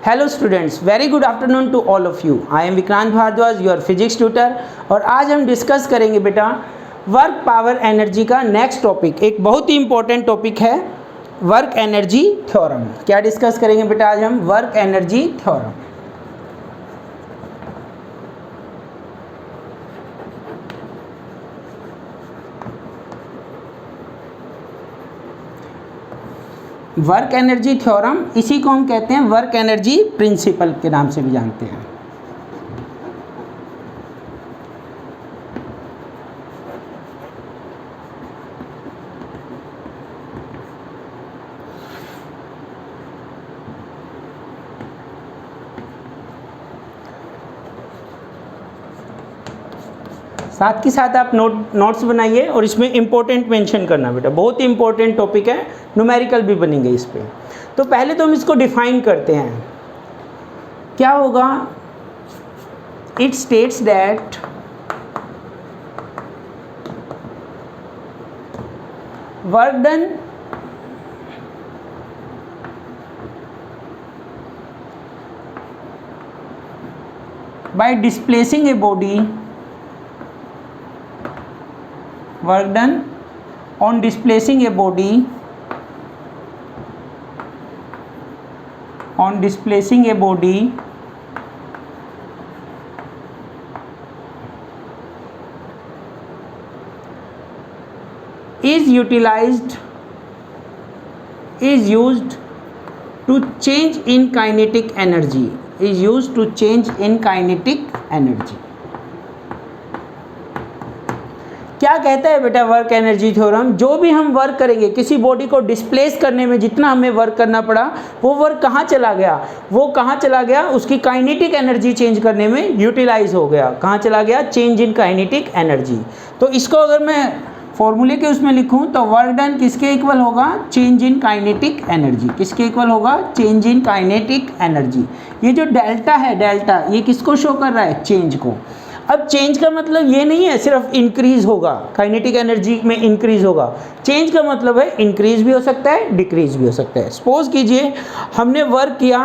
Hello students, very good afternoon to all of you. I am Vikrant Bhardwaj, your physics tutor. और आज हम discuss करेंगे बेटा वर्क पावर एनर्जी का नेक्स्ट टॉपिक। एक बहुत ही इंपॉर्टेंट टॉपिक है वर्क एनर्जी थ्योरम। क्या डिस्कस करेंगे बेटा आज हम? Work energy theorem. Work energy theorem, इसी को हम कहते हैं वर्क एनर्जी प्रिंसिपल के नाम से भी जानते हैं। साथ के साथ आप नोट्स बनाइए और इसमें इंपॉर्टेंट मेंशन करना बेटा, बहुत ही इंपॉर्टेंट टॉपिक है, न्यूमेरिकल भी बनेंगे इस पे। तो पहले तो हम इसको डिफाइन करते हैं। क्या होगा? It states that work done by displacing a body, work done on displacing a body is used to change in kinetic energy, क्या कहता है बेटा वर्क एनर्जी थ्योरम? जो भी हम वर्क करेंगे, किसी बॉडी को डिस्प्लेस करने में जितना हमें वर्क करना पड़ा, वो वर्क कहाँ चला गया? उसकी काइनेटिक एनर्जी चेंज करने में यूटिलाइज हो गया। कहाँ चला गया? Change in kinetic energy. तो इसको अगर मैं फॉर्मूले के उसमें लिखूं तो वर्क डन किसके इक्वल होगा? Change in kinetic energy. किसके इक्वल होगा? Change in kinetic energy. ये जो डेल्टा है, डेल्टा ये किसको शो कर रहा है? चेंज को। अब चेंज का मतलब ये नहीं है सिर्फ इंक्रीज होगा, काइनेटिक एनर्जी में इंक्रीज होगा। चेंज का मतलब है इंक्रीज भी हो सकता है, डिक्रीज भी हो सकता है। सपोज कीजिए हमने वर्क किया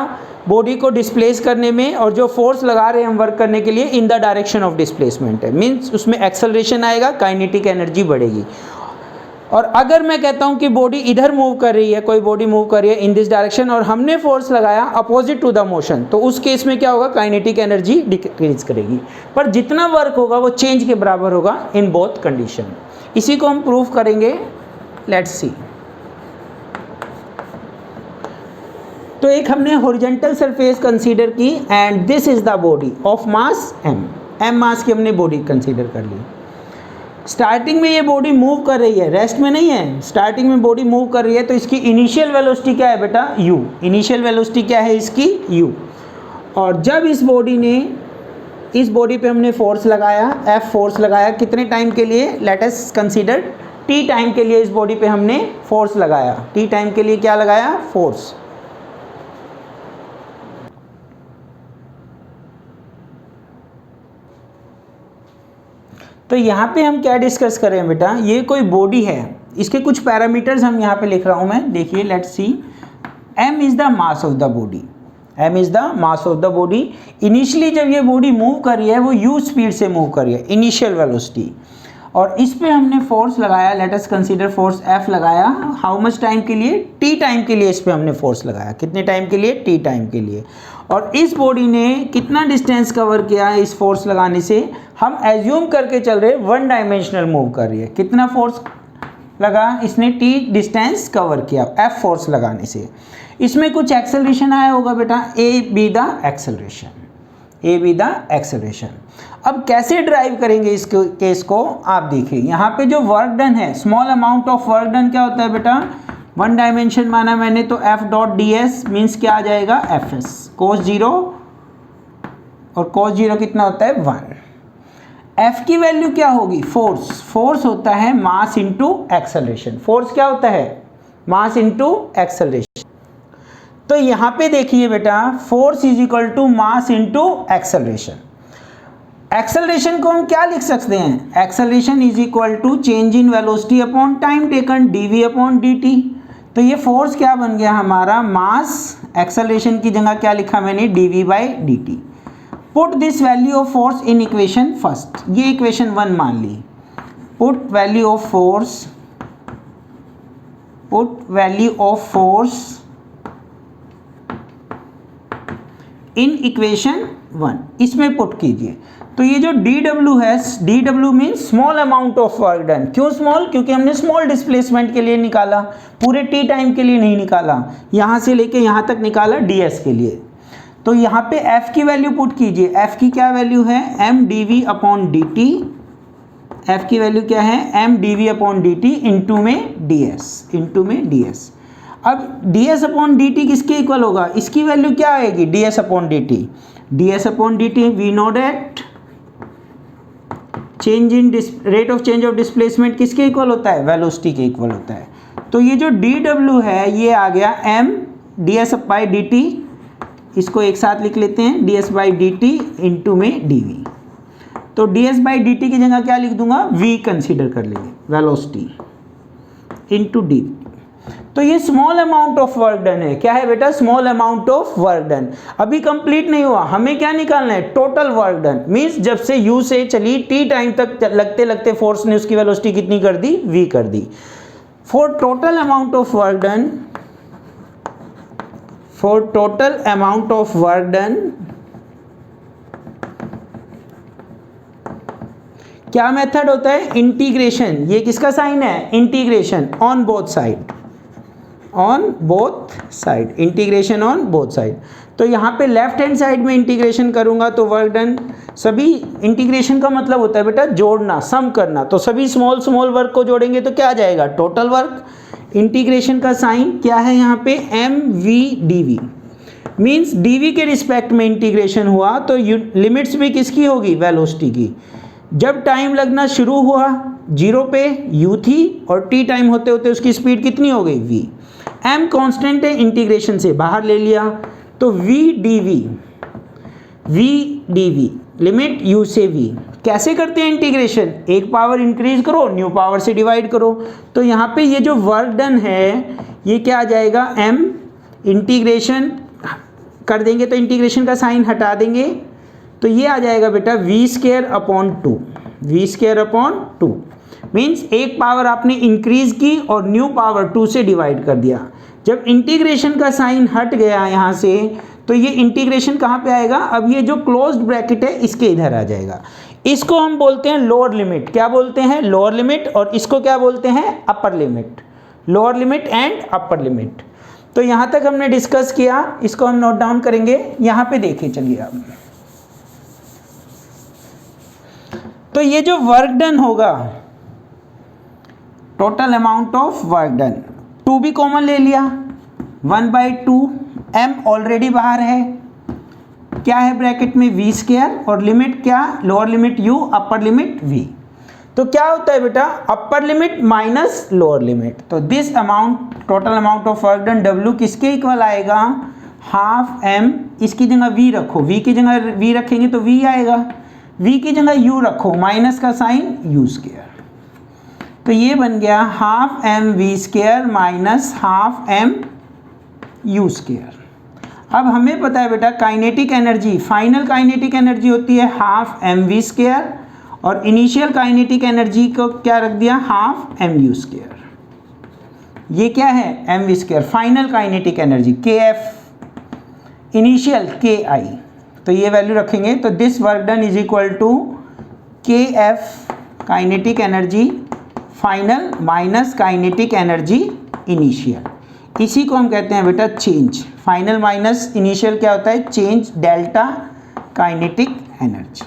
बॉडी को डिस्प्लेस करने में, और जो फोर्स लगा रहे हैं हम वर्क करने के लिए in the direction of displacement है, मीन्स उसमें एक्सेलरेशन आएगा, काइनेटिक एनर्जी बढ़ेगी। और अगर मैं कहता हूं कि बॉडी इधर मूव कर रही है, कोई बॉडी मूव कर रही है इन दिस डायरेक्शन, और हमने फोर्स लगाया अपोजिट टू द मोशन, तो उस केस में क्या होगा? काइनेटिक एनर्जी डिक्रीज करेगी। पर जितना वर्क होगा वो चेंज के बराबर होगा इन बोथ कंडीशन। इसी को हम प्रूव करेंगे। Let's see. तो एक हमने हॉरिजॉन्टल सरफेस कंसीडर की and this is the body of mass m मास की हमने बॉडी कंसीडर कर ली। स्टार्टिंग में ये बॉडी मूव कर रही है, रेस्ट में नहीं है, स्टार्टिंग में बॉडी मूव कर रही है, तो इसकी इनिशियल वेलोसिटी क्या है बेटा? u। इनिशियल वेलोसिटी क्या है इसकी? u। और जब इस बॉडी पे हमने फोर्स लगाया, F फोर्स लगाया, कितने टाइम के लिए? Let us consider t time के लिए इस बॉडी पे हमने फोर्स लगाया। t टाइम के लिए क्या लगाया? फोर्स। तो यहाँ पे हम क्या डिस्कस करें बेटा? ये कोई बॉडी है, इसके कुछ पैरामीटर्स हम यहाँ पे लिख रहा हूँ मैं, देखिए let's see. m is the mass of the body, m is the mass of the body. Initially जब ये बॉडी मूव कर रही है वो u स्पीड से मूव कर रही है, इनिशियल वेलोसिटी। और इस पे हमने फोर्स लगाया, let us consider force F लगाया। हाउ मच टाइम के लिए? t टाइम के लिए इस पे हमने फोर्स लगाया। कितने टाइम के लिए? t टाइम के लिए। और इस बॉडी ने कितना डिस्टेंस कवर किया है इस फोर्स लगाने से? हम एज्यूम करके चल रहे वन डायमेंशनल मूव कर रही है। कितना फोर्स लगा इसने? t डिस्टेंस कवर किया F फोर्स लगाने से। इसमें कुछ एक्सेलरेशन आया होगा बेटा, a बी द एक्सेलरेशन। अब कैसे ड्राइव करेंगे इस केस को? आप देखिए यहाँ पे जो वर्क डन है, small amount of work done क्या होता है बेटा? वन डायमेंशन माना मैंने, तो F dot D S means क्या आ जाएगा? Fs cos 0, और cos 0 कितना होता है? 1। F की वैल्यू क्या होगी? फोर्स होता है मास इंटू एक्सेलरेशन। फोर्स क्या होता है? Mass into acceleration. तो यहाँ पे देखिए बेटा, force is equal to mass into acceleration. Acceleration को हम क्या लिख सकते हैं? Acceleration is equal to change in velocity upon time taken, dv upon dt। तो ये फोर्स क्या बन गया हमारा? मास एक्सेलरेशन की जगह क्या लिखा मैंने, dv/dt। Put this value of force in equation first, ये इक्वेशन 1 मान ली। Put value of force in equation 1, इसमें पुट कीजिए। तो ये जो dw है, dw means small amount of work done. क्यों स्मॉल? क्योंकि हमने स्मॉल डिस्प्लेसमेंट के लिए निकाला, पूरे t टाइम के लिए नहीं निकाला, यहाँ से लेके यहाँ तक निकाला ds के लिए। तो यहाँ पे f की वैल्यू पुट कीजिए। f की क्या वैल्यू है, mdv/dt। f की वैल्यू क्या है, mdv/dt इंटू में ds। अब ds/dt किसके इक्वल होगा, इसकी वैल्यू क्या आएगी, ds/dt। We know that change in rate of change of displacement किसके इक्वल होता है, वेलोसिटी के इक्वल होता है। तो ये जो dw है ये आ गया m ds/dt, इसको एक साथ लिख लेते हैं, ds/dt इंटू में dv। तो ds/dt की जगह क्या लिख दूंगा, v कंसीडर कर लेंगे, वेलोसिटी इंटू dv। तो ये small amount of work done है। क्या है बेटा, small amount of work done. अभी कंप्लीट नहीं हुआ, हमें क्या निकालना है, टोटल वर्क डन। मींस जब से u से चली t टाइम तक लगते लगते फोर्स ने उसकी वेलोसिटी कितनी कर दी, v कर दी। For total amount of work done, क्या मेथड होता है, इंटीग्रेशन। ये किसका साइन है, integration on both side, integration on both side. तो यहाँ पे लेफ्ट हैंड साइड में इंटीग्रेशन करूँगा तो वर्क डन, सभी इंटीग्रेशन का मतलब होता है बेटा जोड़ना, सम करना। तो सभी स्मॉल वर्क को जोड़ेंगे तो क्या आ जाएगा, टोटल वर्क। इंटीग्रेशन का साइन क्या है यहाँ पे, mv/dv। मीन्स dv के रिस्पेक्ट में इंटीग्रेशन हुआ तो लिमिट्स भी किसकी होगी, वेलोसिटी की। जब टाइम लगना शुरू हुआ 0 पे u थी और t टाइम होते होते उसकी स्पीड कितनी हो गई, v। m कांस्टेंट है, इंटीग्रेशन से बाहर ले लिया तो v/dv लिमिट u से v। कैसे करते हैं इंटीग्रेशन, एक पावर इंक्रीज करो, न्यू पावर से डिवाइड करो। तो यहाँ पे ये जो वर्क डन है ये क्या आ जाएगा, m इंटीग्रेशन कर देंगे तो इंटीग्रेशन का साइन हटा देंगे तो ये आ जाएगा बेटा v² अपॉन 2। मीन्स एक पावर आपने इंक्रीज की और न्यू पावर 2 से डिवाइड कर दिया। जब इंटीग्रेशन का साइन हट गया यहाँ से तो ये इंटीग्रेशन कहाँ पे आएगा, अब ये जो क्लोज्ड ब्रैकेट है इसके इधर आ जाएगा। इसको हम बोलते हैं लोअर लिमिट। क्या बोलते हैं, लोअर लिमिट। और इसको क्या बोलते हैं, upper limit. Lower limit and upper limit. तो यहाँ तक हमने डिस्कस किया, इसको हम नोट डाउन करेंगे। यहाँ पे देखिए चलिए आप, तो ये जो वर्क डन होगा, total amount of work done, 2 भी कॉमन ले लिया, 1/2 m ऑलरेडी बाहर है, क्या है ब्रैकेट में v² और लिमिट क्या, lower limit u, upper limit v। तो क्या होता है बेटा, upper limit minus lower limit. तो this amount, total amount of work done w किसके इक्वल आएगा, हाफ m। इसकी जगह v रखो, v की जगह v रखेंगे तो v आएगा, v की जगह u रखो, माइनस का साइन u²। तो ये बन गया half mv² minus half mu²। अब हमें पता है बेटा kinetic energy, final kinetic energy होती है हाफ mv² और इनिशियल काइनेटिक एनर्जी को क्या रख दिया, हाफ mu²। ये क्या है, mv²। Final kinetic energy kf, initial ki। तो ये वैल्यू रखेंगे तो this work done is equal to kf kinetic energy final minus kinetic energy initial. इसी को हम कहते हैं बेटा चेंज। फाइनल माइनस इनिशियल क्या होता है, चेंज डेल्टा काइनेटिक एनर्जी।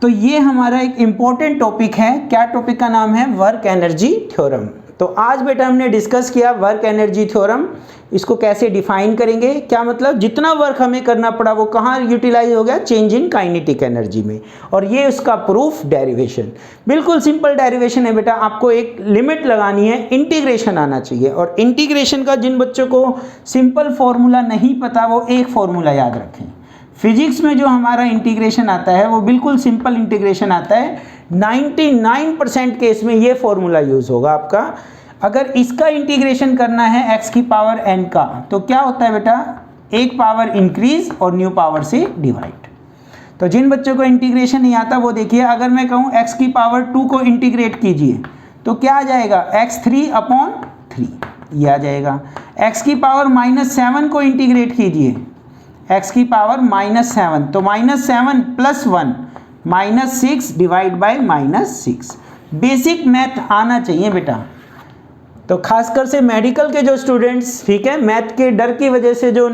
तो ये हमारा एक इम्पोर्टेंट टॉपिक है। क्या टॉपिक का नाम है, वर्क एनर्जी थ्योरम। तो आज बेटा हमने डिस्कस किया वर्क एनर्जी थ्योरम। इसको कैसे डिफाइन करेंगे, क्या मतलब जितना वर्क हमें करना पड़ा वो कहाँ यूटिलाइज हो गया, चेंज इन काइनेटिक एनर्जी में। और ये उसका प्रूफ डेरिवेशन, बिल्कुल सिंपल डेरिवेशन है बेटा। आपको एक लिमिट लगानी है, इंटीग्रेशन आना चाहिए। और इंटीग्रेशन का जिन बच्चों को सिंपल फॉर्मूला नहीं पता वो एक फॉर्मूला याद रखें। फिजिक्स में जो हमारा इंटीग्रेशन आता है वो बिल्कुल सिंपल इंटीग्रेशन आता है। 99% केस में ये फॉर्मूला यूज़ होगा आपका। अगर इसका इंटीग्रेशन करना है x की पावर n का, तो क्या होता है बेटा, एक पावर इंक्रीज और न्यू पावर से डिवाइड। तो जिन बच्चों को इंटीग्रेशन नहीं आता वो देखिए, अगर मैं कहूँ x की पावर 2 को इंटीग्रेट कीजिए तो क्या आ जाएगा, x3/3 ये आ जाएगा। x की पावर -7 को इंटीग्रेट कीजिए, x की पावर -7, तो -7 + 1 -6 डिवाइड बाय -6। बेसिक मैथ आना चाहिए बेटा। तो खासकर से मेडिकल के जो स्टूडेंट्स, ठीक है, मैथ के डर की वजह से जो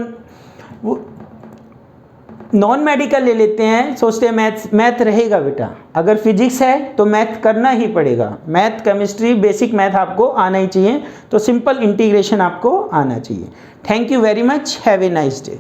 नॉन मेडिकल ले लेते हैं, सोचते हैं मैथ रहेगा बेटा। अगर फिजिक्स है तो मैथ करना ही पड़ेगा। मैथ, केमिस्ट्री, बेसिक मैथ आपको आना ही चाहिए। तो सिंपल इंटीग्रेशन आपको आना चाहिए। Thank you very much, have a nice day.